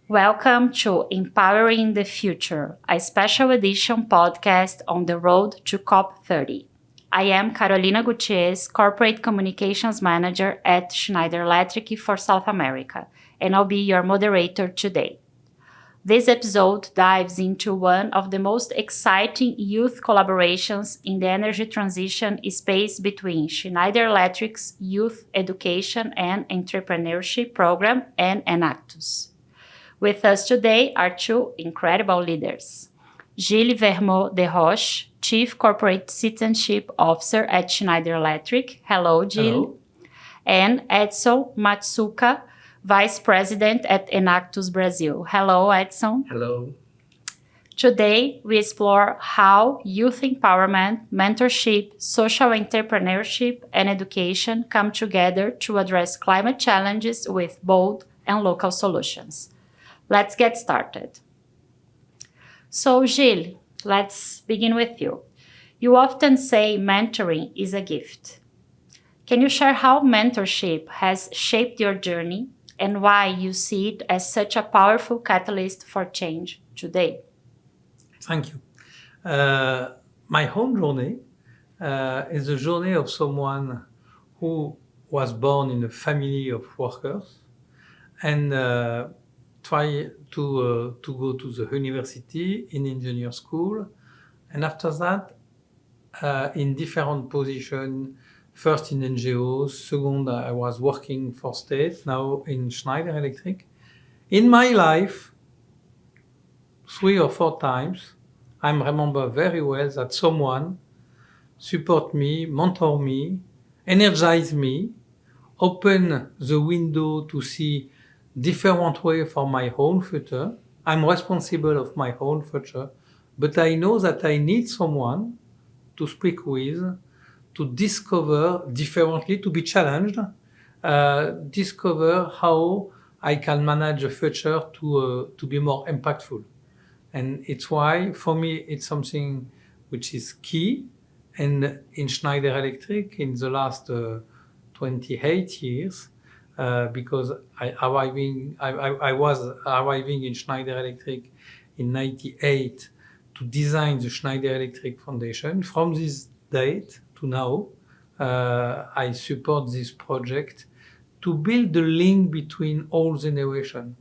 Welcome to Empowering the Future, a special edition podcast on the road to COP30. I am Karoline Guitez, Corporate Communications Manager at Schneider Electric for South America, and I'll be your moderator today. This episode dives into one of the most exciting youth collaborations in the energy transition space between Schneider Electric's Youth Education and Entrepreneurship Program and Enactus. With us today are two incredible leaders. Gilles Vermot-Desroches, Chief Corporate Citizenship Officer at Schneider Electric. Hello, Gilles. Hello. And Edson Matsuka, Vice-President at Enactus Brazil. Hello, Edson. Hello. Today, we explore how youth empowerment, mentorship, social entrepreneurship, and education come together to address climate challenges with bold and local solutions. Let's get started. So, Gilles, let's begin with you. You often say mentoring is a gift. Can you share how mentorship has shaped your journey and why you see it as such a powerful catalyst for change today? Thank you. My own journey is the journey of someone who was born in a family of workers and try to go to the university in engineer school, and after that in different positions, first in NGOs, second I was working for state, now in Schneider Electric. In my life, 3 or 4 times, I remember very well that someone support me, mentor me, energize me, open the window to see different way for my own future. I'm responsible of my own future, but I know that I need someone to speak with, to discover differently, to be challenged, discover how I can manage the future to be more impactful. And it's why, for me, it's something which is key. And in Schneider Electric, in the last 28 years, because I was arriving in Schneider Electric in 98 to design the Schneider Electric Foundation. From this date to now, I support this project to build the link between all generations.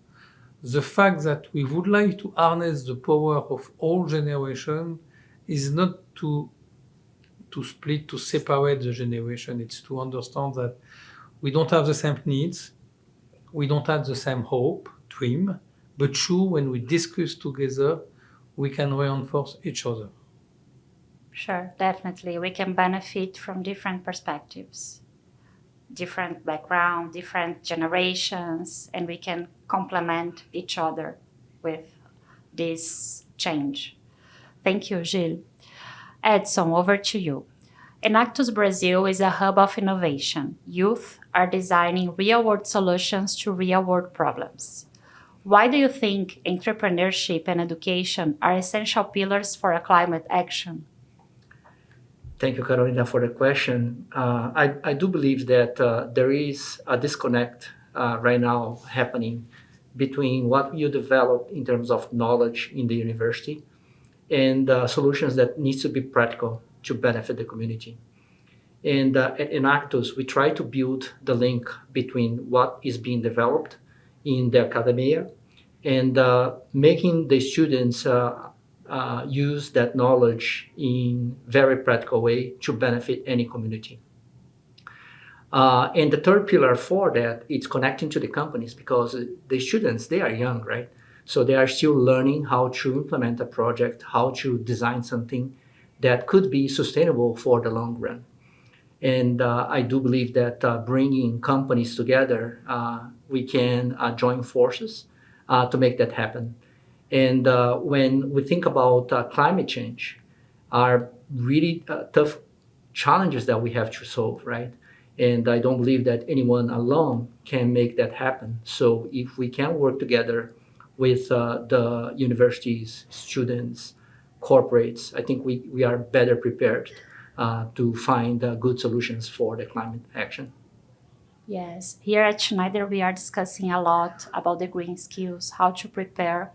The fact that we would like to harness the power of all generations is not to split, to separate the generation. It's to understand that we don't have the same needs, we don't have the same hope, dream, but sure, when we discuss together, we can reinforce each other. Sure, definitely. We can benefit from different perspectives, different background, different generations, and we can complement each other with this change. Thank you, Gilles. Edson, over to you. Enactus Brazil is a hub of innovation. Youth are designing real-world solutions to real-world problems. Why do you think entrepreneurship and education are essential pillars for a climate action? Thank you, Carolina, for the question. I do believe that there is a disconnect right now happening between what you develop in terms of knowledge in the university and solutions that needs to be practical to benefit the community. And at Enactus, we try to build the link between what is being developed in the academia and making the students use that knowledge in very practical way to benefit any community. And the third pillar for that, it's connecting to the companies because the students, they are young, right? So they are still learning how to implement a project, how to design something that could be sustainable for the long run. And I do believe that bringing companies together, we can join forces to make that happen. And when we think about climate change, are really tough challenges that we have to solve, right? And I don't believe that anyone alone can make that happen. So if we can work together with the universities, students, corporates, I think we are better prepared to find good solutions for the climate action. Yes, here at Schneider, we are discussing a lot about the green skills, how to prepare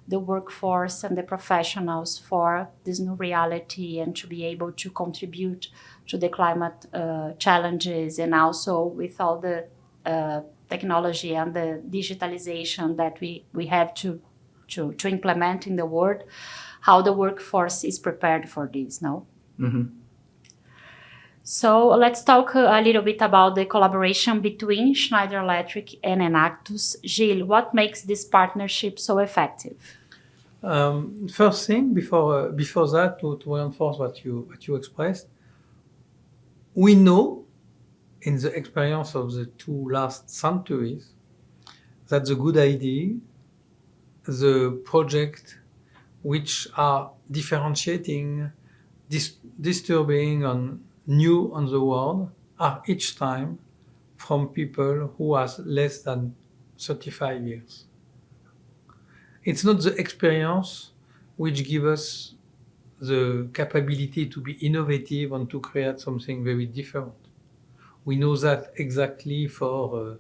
the workforce and the professionals for this new reality and to be able to contribute to the climate challenges, and also with all the technology and the digitalization that we have to implement in the world, how the workforce is prepared for this, no? Mm-hmm. So let's talk a little bit about the collaboration between Schneider Electric and Enactus. Gilles, what makes this partnership so effective? First thing, before that, to reinforce what you expressed, we know in the experience of the two last centuries that the good idea, the project which are differentiating, disturbing and new on the world are each time from people who has less than 35 years. It's not the experience which gives us the capability to be innovative and to create something very different. We know that exactly for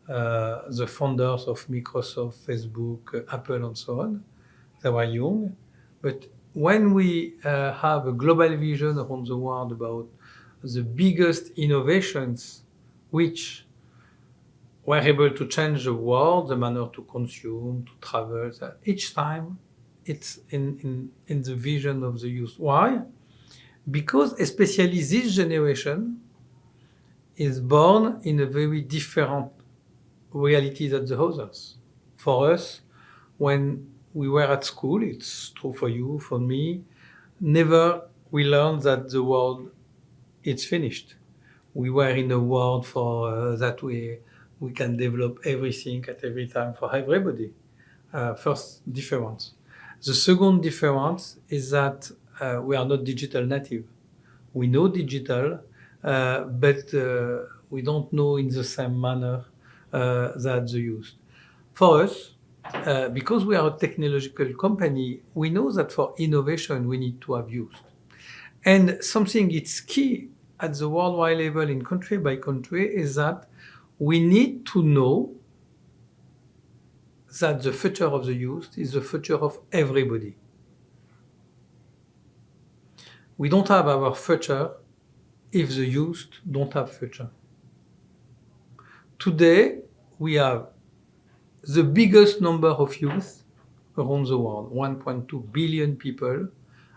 the founders of Microsoft, Facebook, Apple, and so on. They were young. But when we have a global vision around the world about the biggest innovations which were able to change the world, the manner to consume, to travel, each time it's in the vision of the youth. Why? Because especially this generation is born in a very different reality than the others. For us, when we were at school, it's true for you, for me, never we learned that the world is finished. We were in a world for that we can develop everything at every time for everybody. First difference. The second difference is that we are not digital native. We know digital, but we don't know in the same manner that the youth. For us, because we are a technological company, we know that for innovation we need to have youth. And something it's key at the worldwide level in country by country is that we need to know that the future of the youth is the future of everybody. We don't have our future if the youth don't have future. Today, we have the biggest number of youth around the world. 1.2 billion people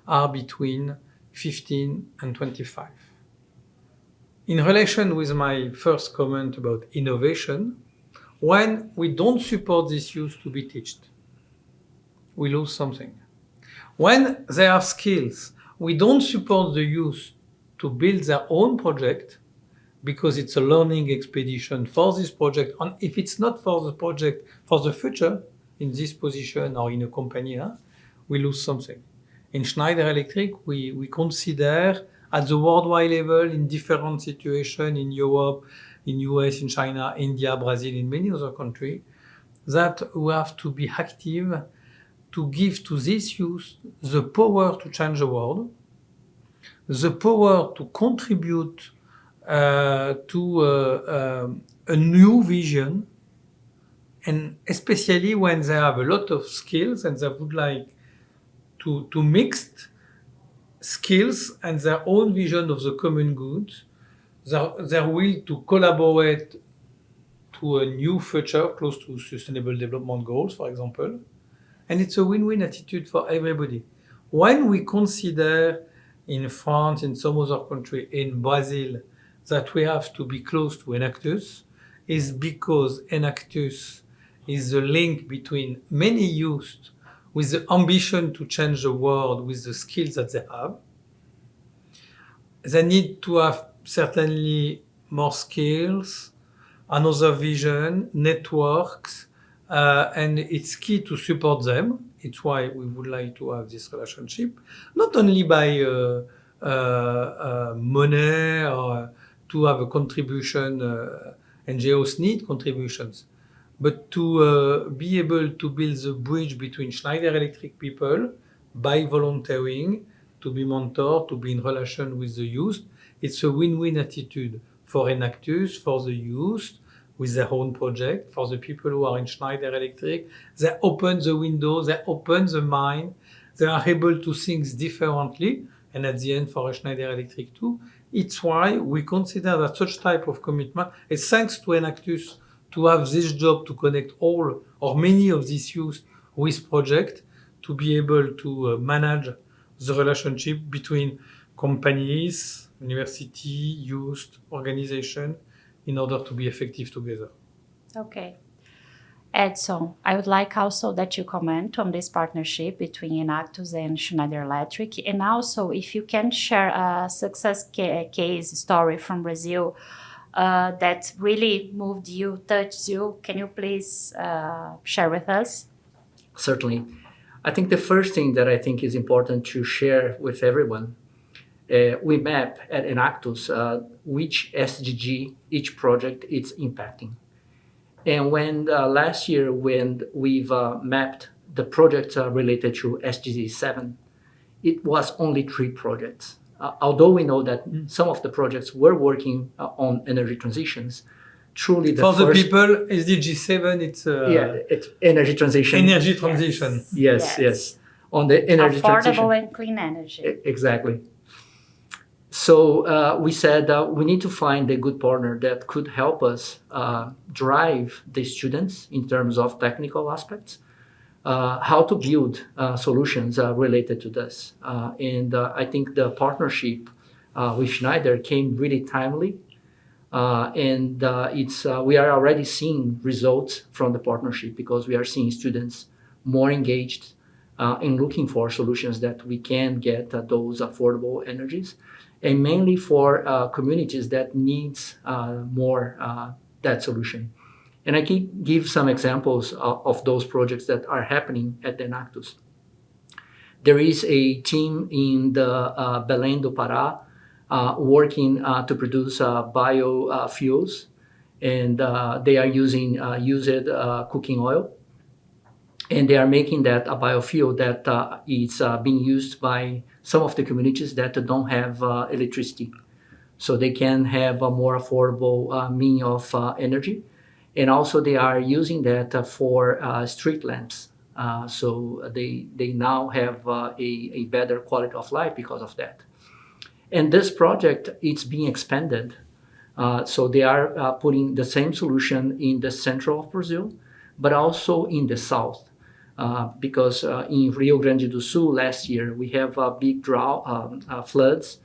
are between 15 and 25. In relation with my first comment about innovation, when we don't support this youth to be taught, we lose something. When they have skills, we don't support the youth to build their own project because it's a learning expedition for this project. And if it's not for the project, for the future, in this position or in a company, we lose something. In Schneider Electric, we consider at the worldwide level in different situations in Europe, in US, in China, India, Brazil, in many other countries, that we have to be active to give to this youth the power to change the world, the power to contribute to a new vision, and especially when they have a lot of skills and they would like to mix skills and their own vision of the common good, their will to collaborate to a new future close to sustainable development goals, for example. And it's a win-win attitude for everybody. When we consider in France, in some other country, in Brazil, that we have to be close to Enactus, is because Enactus is the link between many youth with the ambition to change the world with the skills that they have. They need to have certainly more skills, another vision, networks, and it's key to support them. It's why we would like to have this relationship, not only by money or to have a contribution. NGOs need contributions, but to be able to build the bridge between Schneider Electric people by volunteering, to be mentored, to be in relation with the youth. It's a win-win attitude for Enactus, for the youth, with their own project. For the people who are in Schneider Electric, they open the window, they open the mind, they are able to think differently. And at the end, for a Schneider Electric too, it's why we consider that such type of commitment is thanks to Enactus to have this job to connect all or many of these youth with project to be able to manage the relationship between companies, university, youth, organization, in order to be effective together. Okay. Edson, I would like also that you comment on this partnership between Enactus and Schneider Electric, and also if you can share a success case story from Brazil that really moved you, touched you. Can you please share with us? Certainly. I think the first thing that I think is important to share with everyone, we map at Enactus which SDG each project is impacting. And when last year, when we've mapped the projects related to SDG 7, it was only 3 projects. Although we know that some of the projects were working on energy transitions, truly for the people, SDG 7, it's energy transition. Energy transition. Yes. On the energy transition. Affordable and clean energy. Exactly. So we said we need to find a good partner that could help us drive the students in terms of technical aspects, how to build solutions related to this. And I think the partnership with Schneider came really timely. And we are already seeing results from the partnership because we are seeing students more engaged in looking for solutions that we can get those affordable energies, and mainly for communities that needs more that solution. And I can give some examples of those projects that are happening at the Enactus. There is a team in the Belém do Pará working to produce biofuels, and they are using used cooking oil. And they are making that a biofuel that is being used by some of the communities that don't have electricity. So they can have a more affordable means of energy. And also they are using that for street lamps. So they now have a better quality of life because of that. And this project, it's being expanded. So they are putting the same solution in the central of Brazil, but also in the south. Because in Rio Grande do Sul last year, we have big floods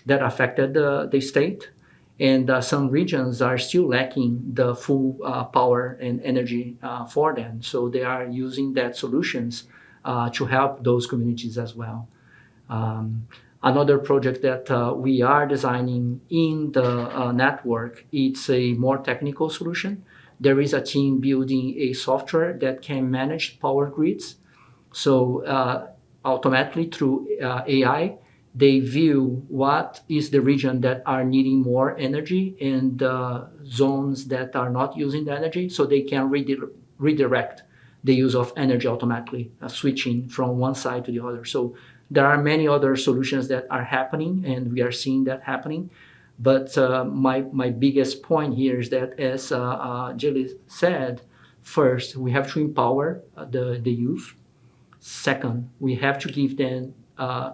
that affected the state. And some regions are still lacking the full power and energy for them. So they are using that solutions to help those communities as well. Another project that we are designing in the network, it's a more technical solution. There is a team building a software that can manage power grids. So automatically through AI, they view what is the region that are needing more energy and zones that are not using the energy, so they can redirect the use of energy automatically, switching from one side to the other. So there are many other solutions that are happening, and we are seeing that happening. But my biggest point here is that, as Gilles said, first, we have to empower the youth. Second, we have to give them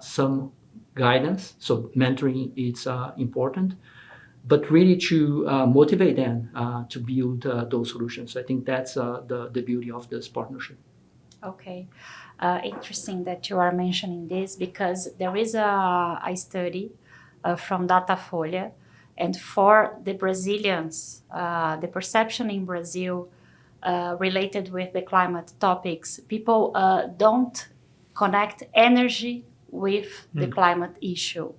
some guidance. So mentoring is important, but really to motivate them to build those solutions. So I think that's the beauty of this partnership. Okay. Interesting that you are mentioning this, because there is a study from Datafolha, and for the Brazilians, the perception in Brazil related with the climate topics, people don't connect energy with the climate issue.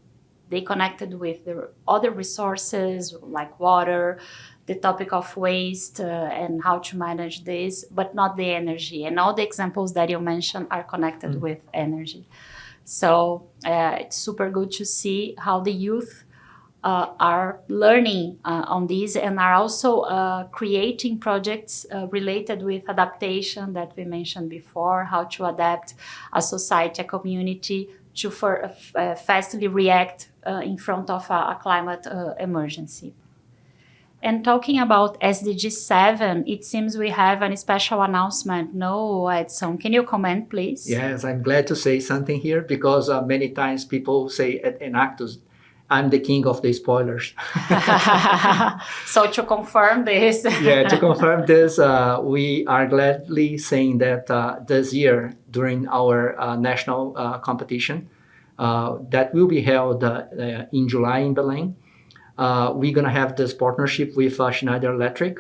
They connected with the other resources like water, the topic of waste and how to manage this, but not the energy. And all the examples that you mentioned are connected with energy. So it's super good to see how the youth are learning on this, and are also creating projects related with adaptation that we mentioned before, how to adapt a society, a community to fastly react in front of a climate emergency. And talking about SDG 7, it seems we have a special announcement. No, Edson, can you comment, please? Yes, I'm glad to say something here because many times people say at Enactus, I'm the king of the spoilers. So to confirm this. To confirm this, we are gladly saying that this year during our national competition that will be held in July in Belém, we're going to have this partnership with Schneider Electric,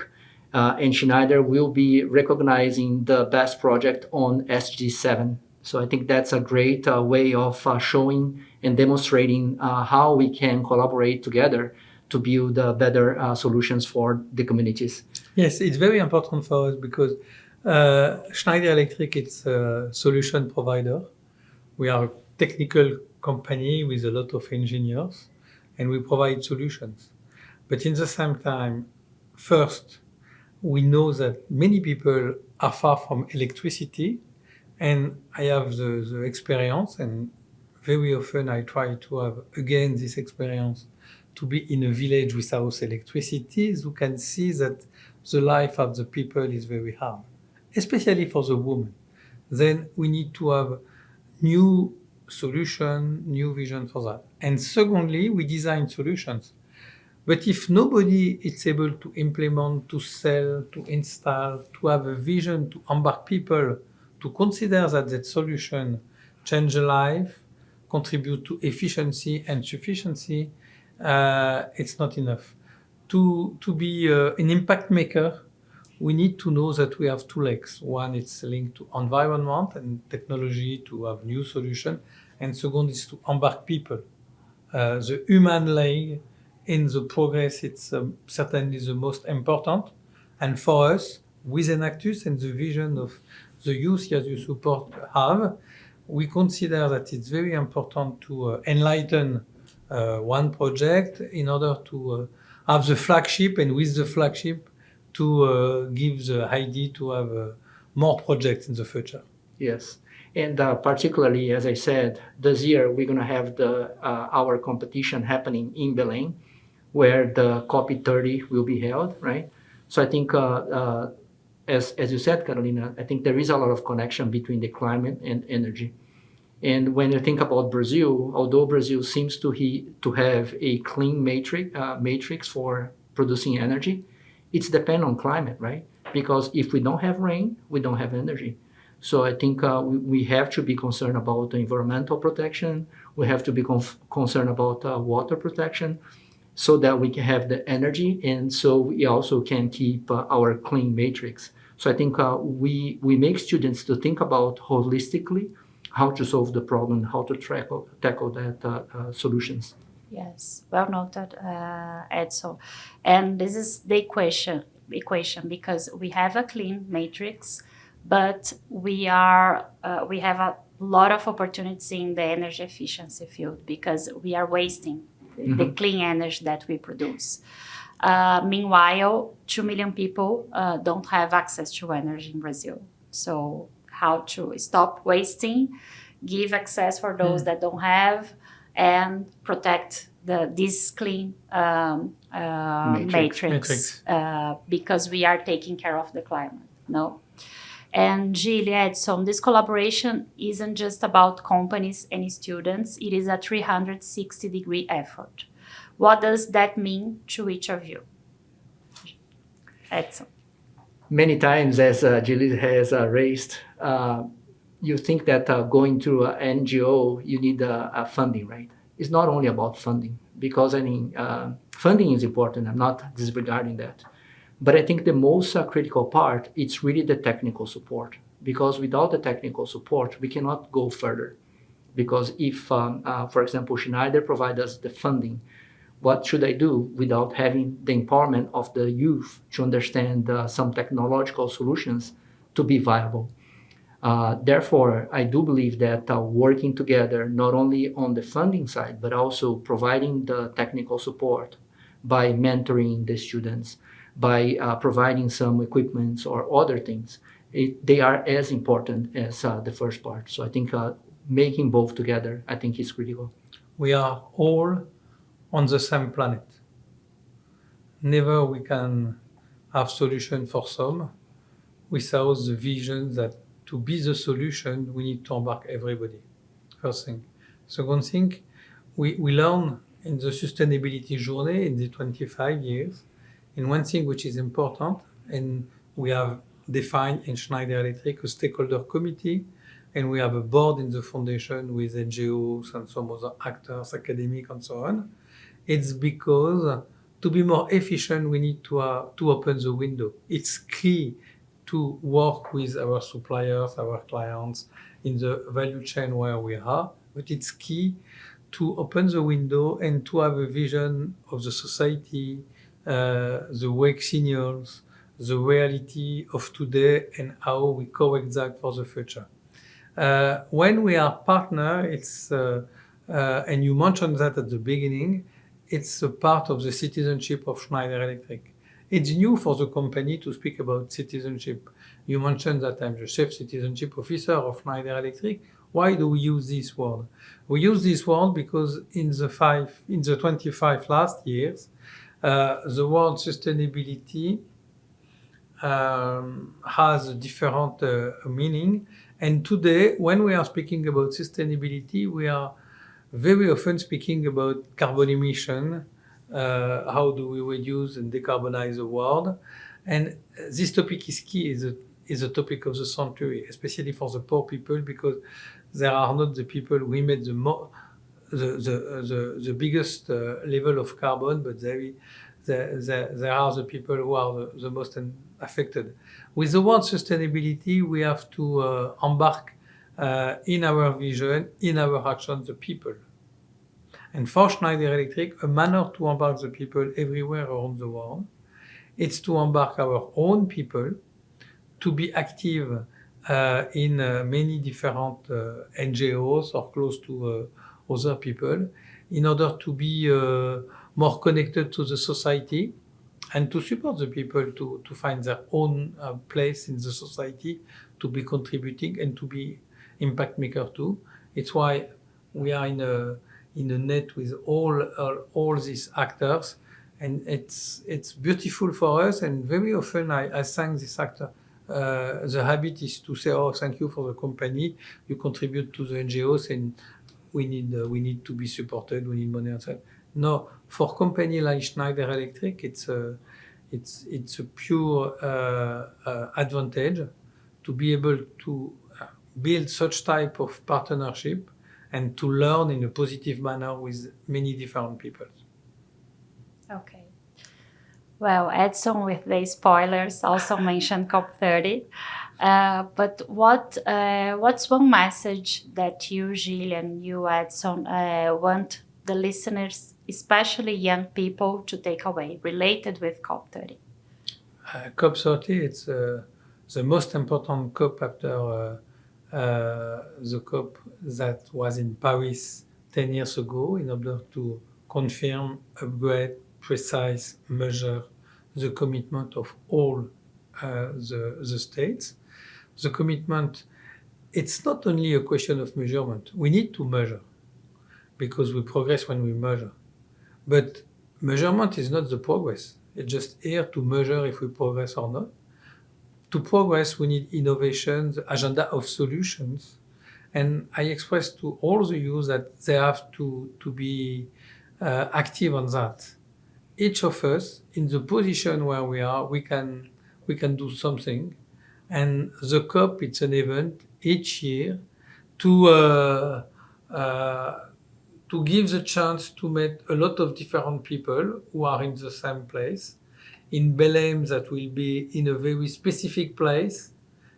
and Schneider will be recognizing the best project on SDG 7. So I think that's a great way of showing and demonstrating how we can collaborate together to build better solutions for the communities. Yes, it's very important for us because Schneider Electric is a solution provider. We are a technical company with a lot of engineers, and we provide solutions. But in the same time, first, we know that many people are far from electricity, and I have the experience, and very often I try to have again this experience to be in a village without electricity. You can see that the life of the people is very hard, especially for the women. Then we need to have new solution, new vision for that. And secondly, we design solutions. But if nobody is able to implement, to sell, to install, to have a vision, to embark people, to consider that solution change a life, contribute to efficiency and sufficiency, it's not enough. To be an impact maker, we need to know that we have two legs. One is linked to environment and technology to have new solutions, and second is to embark people. The human leg in the progress, it's certainly the most important. And for us, with Enactus and the vision of the youth as you support have, we consider that it's very important to enlighten one project in order to have the flagship, and with the flagship to give the idea to have more projects in the future. Yes. And particularly, as I said, this year we're going to have our competition happening in Belém, where the COP30 will be held, right? So I think, as you said, Carolina, I think there is a lot of connection between the climate and energy. And when you think about Brazil, although Brazil seems to have a clean matrix for producing energy, it's dependent on climate, right? Because if we don't have rain, we don't have energy. So I think we have to be concerned about the environmental protection. We have to be concerned about water protection so that we can have the energy, and so we also can keep our clean matrix. So I think we make students to think about holistically how to solve the problem, how to tackle that solutions. Yes, well noted, Edson. And this is the equation because we have a clean matrix, but we have a lot of opportunities in the energy efficiency field because we are wasting the clean energy that we produce. Meanwhile, 2 million people don't have access to energy in Brazil. So how to stop wasting, give access for those that don't have, and protect this clean matrix. Because we are taking care of the climate, no? And Gilles, Edson, this collaboration isn't just about companies and students, it is a 360-degree effort. What does that mean to each of you? Edson. Many times, as Gilles has raised, you think that going to an NGO, you need funding, right? It's not only about funding, because funding is important. I'm not disregarding that. But I think the most critical part, it's really the technical support. Because without the technical support, we cannot go further. Because if, for example, Schneider provides us the funding, what should I do without having the empowerment of the youth to understand some technological solutions to be viable? Therefore, I do believe that working together, not only on the funding side, but also providing the technical support by mentoring the students, by providing some equipments or other things, they are as important as the first part. So I think making both together, I think is critical. We are all on the same planet. never we can have solution for some without the vision that to be the solution, we need to embark everybody. First thing. Second thing, we learn in the sustainability journey in the 25 years, and one thing which is important, and we have defined in Schneider Electric a stakeholder committee, and we have a board in the foundation with NGOs and some other actors, academic and so on. It's because to be more efficient, we need to open the window. It's key to work with our suppliers, our clients in the value chain where we are, but it's key to open the window and to have a vision of the society, the work seniors, the reality of today and how we coexist for the future. When we are partner, it's and you mentioned that at the beginning, it's a part of the citizenship of Schneider Electric. It's new for the company to speak about citizenship. You mentioned that I'm the chief citizenship officer of Schneider Electric. Why do we use this word? We use this word because in the 25 last years, the word sustainability has a different meaning. And today, when we are speaking about sustainability, we are very often speaking about carbon emission, how do we reduce and decarbonize the world. And this topic is key, is a topic of the century, especially for the poor people, because they are not the people who emit the biggest level of carbon, but they are the people who are the most affected. With the word sustainability, we have to embark in our vision, in our action, the people. And for Schneider Electric, a manner to embark the people everywhere around the world, it's to embark our own people, to be active in many different NGOs or close to other people, in order to be more connected to the society and to support the people to find their own place in the society, to be contributing and to be impact maker too. It's why we are in a net with all these actors, and it's beautiful for us. And very often I thank this actor. The habit is to say, "Oh, thank you for the company. You contribute to the NGOs, and we need to be supported. We need money." And so, no, for company like Schneider Electric, it's a pure advantage to be able to build such type of partnership and to learn in a positive manner with many different people. Okay. Well, Edson, with the spoilers, also mentioned COP30. But what's one message that you, Gilles, and you, Edson, want the listeners, especially young people, to take away related with COP30? COP30, it's the most important COP after the COP that was in Paris 10 years ago, in order to confirm, upgrade, precise, measure the commitment of all the states. The commitment, it's not only a question of measurement. We need to measure because we progress when we measure. But measurement is not the progress. It's just here to measure if we progress or not. To progress, we need innovation, the agenda of solutions. And I express to all the youth that they have to be active on that. Each of us, in the position where we are, we can do something. And the COP, it's an event each year to give the chance to meet a lot of different people who are in the same place. In Belém, that will be in a very specific place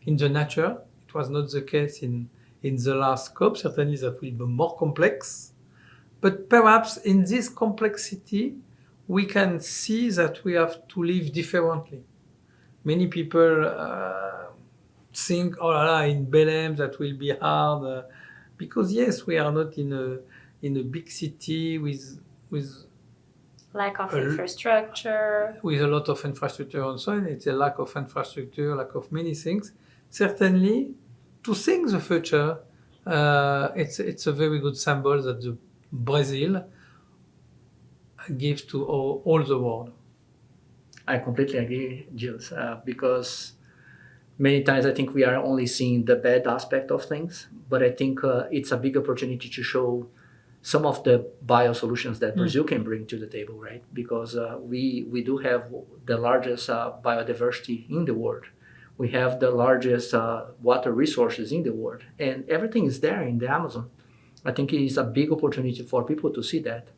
in the nature. It was not the case in the last COP. Certainly that will be more complex. But perhaps in this complexity, we can see that we have to live differently. Many people think, oh la la, in Belém that will be hard. Because yes, we are not in a big city with lack of infrastructure. With a lot of infrastructure and so on. It's a lack of infrastructure, lack of many things. Certainly, to think the future, it's a very good symbol that Brazil gives to all the world. I completely agree, Gilles, because many times I think we are only seeing the bad aspect of things, but I think it's a big opportunity to show some of the biosolutions that Brazil can bring to the table, right? Because we do have the largest biodiversity in the world. We have the largest water resources in the world, and everything is there in the Amazon. I think it is a big opportunity for people to see that.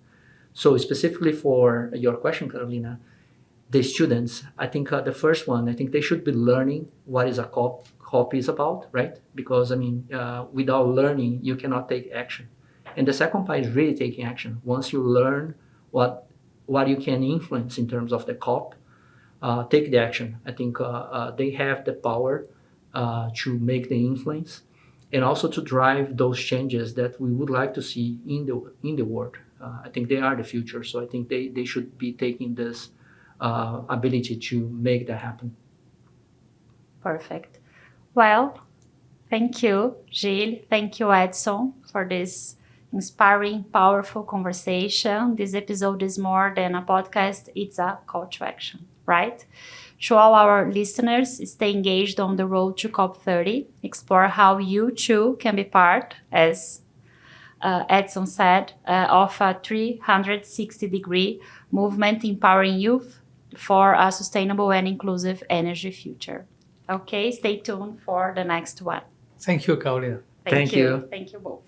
So specifically for your question, Carolina, the students, I think the first one, I think they should be learning what is a COP is about, right? Because without learning, you cannot take action. And the second part is really taking action. Once you learn what you can influence in terms of the COP, take the action. I think they have the power to make the influence and also to drive those changes that we would like to see in the world. I think they are the future. So I think they should be taking this ability to make that happen. Perfect. Well, thank you, Gilles. Thank you, Edson, for this inspiring, powerful conversation. This episode is more than a podcast. It's a call to action, right? To all our listeners, stay engaged on the road to COP30. Explore how you too can be part, as Edson said, of a 360-degree movement empowering youth for a sustainable and inclusive energy future. Okay, stay tuned for the next one. Thank you, Carolina. Thank you. Thank you both.